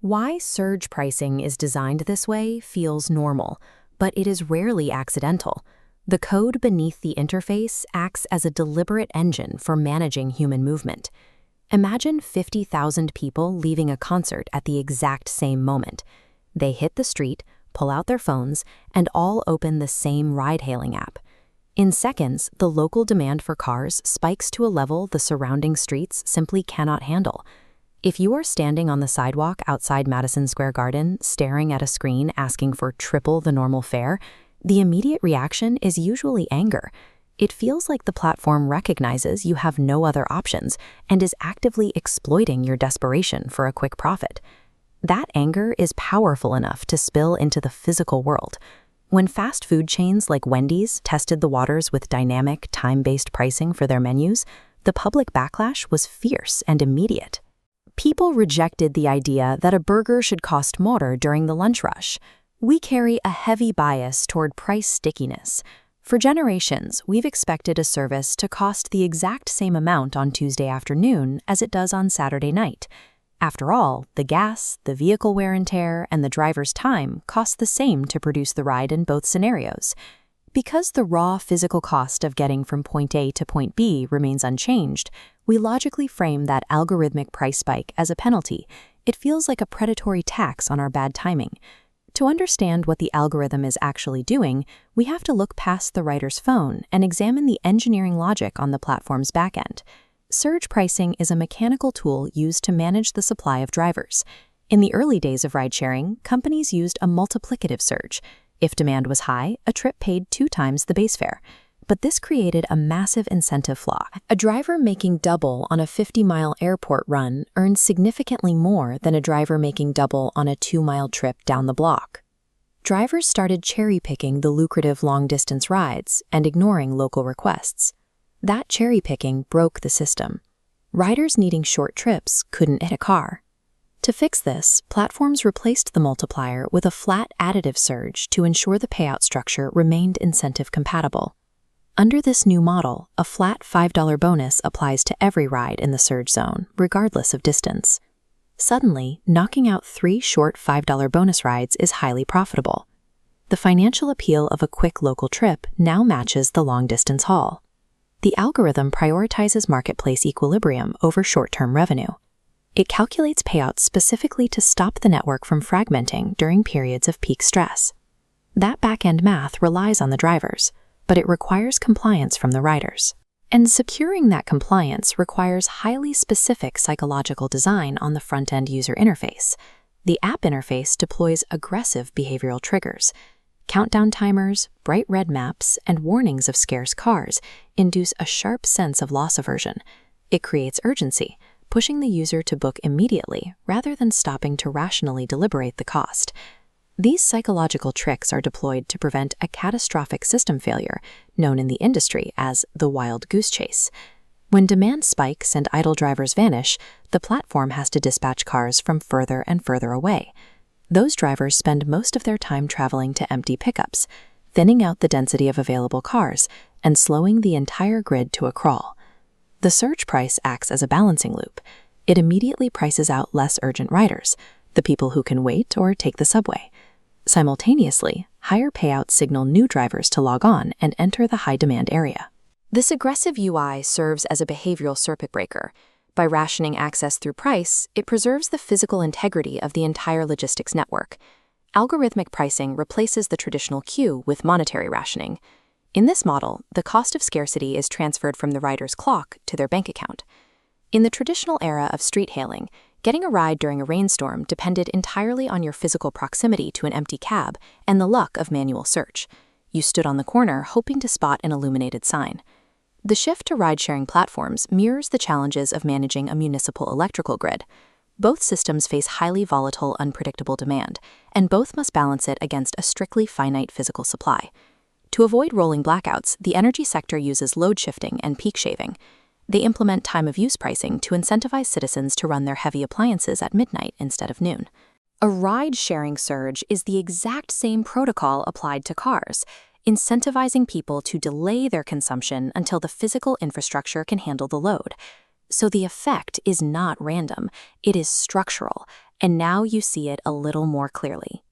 Why surge pricing is designed this way feels normal, but it is rarely accidental. The code beneath the interface acts as a deliberate engine for managing human movement. Imagine 50,000 people leaving a concert at the exact same moment. They hit the street, pull out their phones, and all open the same ride-hailing app. In seconds, the local demand for cars spikes to a level the surrounding streets simply cannot handle. If you are standing on the sidewalk outside Madison Square Garden, staring at a screen asking for triple the normal fare, the immediate reaction is usually anger. It feels like the platform recognizes you have no other options and is actively exploiting your desperation for a quick profit. That anger is powerful enough to spill into the physical world. When fast food chains like Wendy's tested the waters with dynamic, time-based pricing for their menus, the public backlash was fierce and immediate. People rejected the idea that a burger should cost more during the lunch rush. We carry a heavy bias toward price stickiness. For generations, we've expected a service to cost the exact same amount on Tuesday afternoon as it does on Saturday night. After all, the gas, the vehicle wear and tear, and the driver's time cost the same to produce the ride in both scenarios. Because the raw physical cost of getting from point A to point B remains unchanged, we logically frame that algorithmic price spike as a penalty. It feels like a predatory tax on our bad timing. To understand what the algorithm is actually doing, we have to look past the rider's phone and examine the engineering logic on the platform's backend. Surge pricing is a mechanical tool used to manage the supply of drivers. In the early days of ride-sharing, companies used a multiplicative surge. If demand was high, a trip paid 2 times the base fare. But this created a massive incentive flaw. A driver making double on a 50-mile airport run earns significantly more than a driver making double on a 2-mile trip down the block. Drivers started cherry-picking the lucrative long-distance rides and ignoring local requests. That cherry-picking broke the system. Riders needing short trips couldn't hit a car. To fix this, platforms replaced the multiplier with a flat additive surge to ensure the payout structure remained incentive-compatible. Under this new model, a flat $5 bonus applies to every ride in the surge zone, regardless of distance. Suddenly, knocking out 3 short $5 bonus rides is highly profitable. The financial appeal of a quick local trip now matches the long-distance haul. The algorithm prioritizes marketplace equilibrium over short-term revenue. It calculates payouts specifically to stop the network from fragmenting during periods of peak stress. That back-end math relies on the drivers, but it requires compliance from the riders. And securing that compliance requires highly specific psychological design on the front-end user interface. The app interface deploys aggressive behavioral triggers. Countdown timers, bright red maps, and warnings of scarce cars induce a sharp sense of loss aversion. It creates urgency, pushing the user to book immediately rather than stopping to rationally deliberate the cost. These psychological tricks are deployed to prevent a catastrophic system failure, known in the industry as the wild goose chase. When demand spikes and idle drivers vanish, the platform has to dispatch cars from further and further away. Those drivers spend most of their time traveling to empty pickups, thinning out the density of available cars and slowing the entire grid to a crawl. The surge price acts as a balancing loop. It immediately prices out less urgent riders, the people who can wait or take the subway. Simultaneously, higher payouts signal new drivers to log on and enter the high-demand area. This aggressive UI serves as a behavioral circuit breaker. By rationing access through price, it preserves the physical integrity of the entire logistics network. Algorithmic pricing replaces the traditional queue with monetary rationing. In this model, the cost of scarcity is transferred from the rider's clock to their bank account. In the traditional era of street hailing, getting a ride during a rainstorm depended entirely on your physical proximity to an empty cab and the luck of manual search. You stood on the corner hoping to spot an illuminated sign. The shift to ride-sharing platforms mirrors the challenges of managing a municipal electrical grid. Both systems face highly volatile, unpredictable demand, and both must balance it against a strictly finite physical supply. To avoid rolling blackouts, the energy sector uses load shifting and peak shaving. They implement time-of-use pricing to incentivize citizens to run their heavy appliances at midnight instead of noon. A ride-sharing surge is the exact same protocol applied to cars, incentivizing people to delay their consumption until the physical infrastructure can handle the load. So the effect is not random, it is structural. and now you see it a little more clearly.